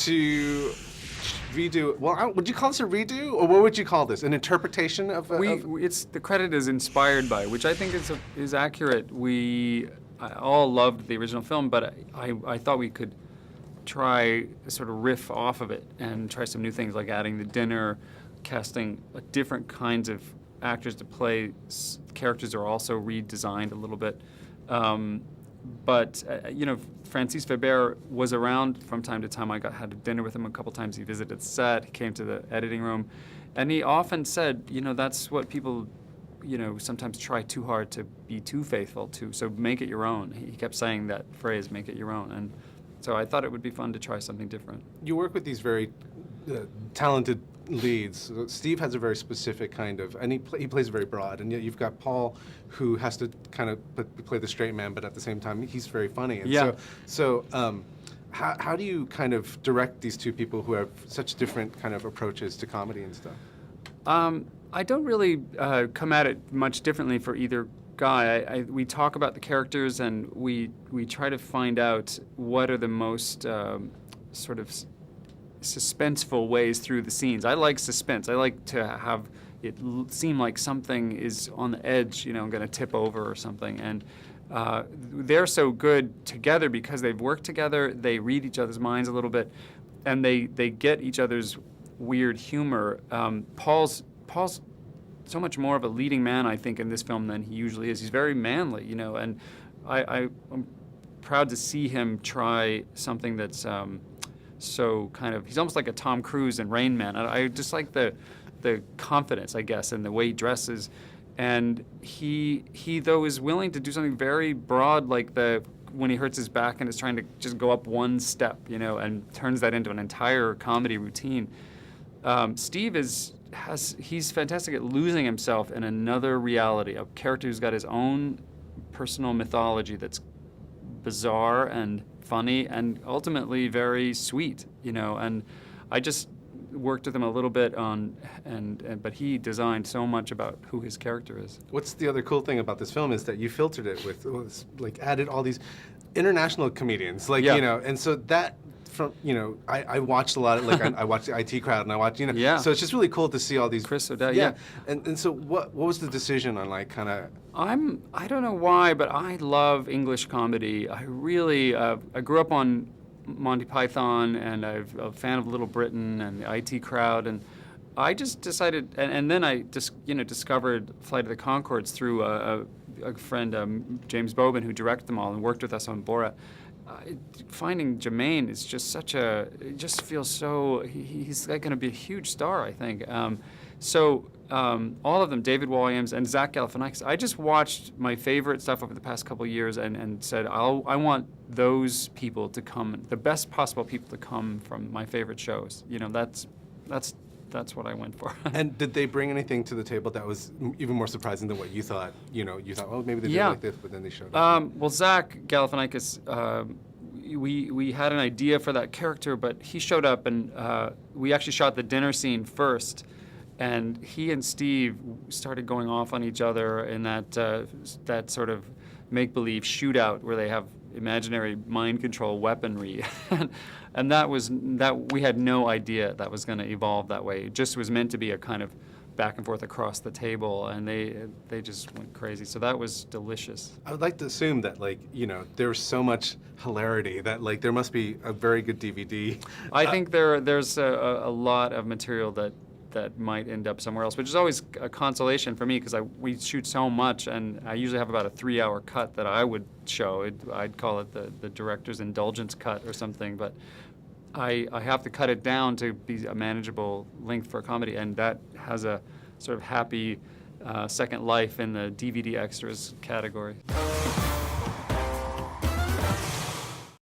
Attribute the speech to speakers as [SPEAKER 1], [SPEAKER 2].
[SPEAKER 1] to redo. Well, would you call this a redo, or what would you call this? An interpretation of?
[SPEAKER 2] It's the credit is inspired by, which I think is accurate. I all loved the original film, but I thought we could try sort of riff off of it and try some new things, like adding the dinner, casting different kinds of actors to play. Characters are also redesigned a little bit. But Francis Weber was around from time to time. I had a dinner with him a couple times. He visited the set. He came to the editing room, and he often said, that's what people, sometimes try too hard to be too faithful to. So make it your own. He kept saying that phrase, "Make it your own," and so I thought it would be fun to try something different.
[SPEAKER 1] You work with these very talented leads. Steve has a very specific kind of, and he plays very broad, and yet you've got Paul, who has to kind of play the straight man, but at the same time he's very funny. And
[SPEAKER 2] yeah.
[SPEAKER 1] So how do you kind of direct these two people who have such different kind of approaches to comedy and stuff?
[SPEAKER 2] I don't really come at it much differently for either guy. We talk about the characters, and we try to find out what are the most sort of suspenseful ways through the scenes. I like suspense. I like to have it seem like something is on the edge, going to tip over or something. And they're so good together because they've worked together. They read each other's minds a little bit, and they get each other's weird humor. Paul's so much more of a leading man, I think, in this film than he usually is. He's very manly, and I'm proud to see him try something that's so kind of, he's almost like a Tom Cruise in Rain Man. I just like the confidence, I guess, and the way he dresses. And he though is willing to do something very broad, like when he hurts his back and is trying to just go up one step, and turns that into an entire comedy routine. Steve he's fantastic at losing himself in another reality, a character who's got his own personal mythology that's bizarre and funny and ultimately very sweet, and I just worked with him a little bit but he designed so much about who his character is.
[SPEAKER 1] What's the other cool thing about this film is that you filtered it with, added all these international comedians, and so that, I watched a lot of, I watched the IT Crowd, and I watched,
[SPEAKER 2] Yeah.
[SPEAKER 1] So it's just really cool to see all these.
[SPEAKER 2] Chris O'Dowd, yeah.
[SPEAKER 1] And so what was the decision on
[SPEAKER 2] I don't know why, but I love English comedy. I really, I grew up on Monty Python, and I'm a fan of Little Britain and the IT Crowd, and I just decided, and then I just, discovered Flight of the Conchords through a friend, James Bobin, who directed them all and worked with us on Borat. Finding Jermaine is just it just feels so, he's going to be a huge star, I think. All of them, David Williams and Zach Galifianakis, I just watched my favorite stuff over the past couple of years and said, I want those people to come, the best possible people to come from my favorite shows. That's what I went for. And
[SPEAKER 1] did they bring anything to the table that was even more surprising than what you thought? You thought, oh, maybe they did like this, but then they showed up.
[SPEAKER 2] Well, Zach Galifianakis, we had an idea for that character, but he showed up, and we actually shot the dinner scene first, and he and Steve started going off on each other in that sort of make-believe shootout where they have imaginary mind control weaponry. And that we had no idea that was going to evolve that way. It just was meant to be a kind of back and forth across the table, and they just went crazy. So that was delicious.
[SPEAKER 1] I would like to assume that there's so much hilarity that there must be a very good DVD.
[SPEAKER 2] I think there's a lot of material that might end up somewhere else, which is always a consolation for me because we shoot so much, and I usually have about a 3-hour cut that I would show. I'd call it the director's indulgence cut or something, but I have to cut it down to be a manageable length for a comedy, and that has a sort of happy second life in the DVD extras category.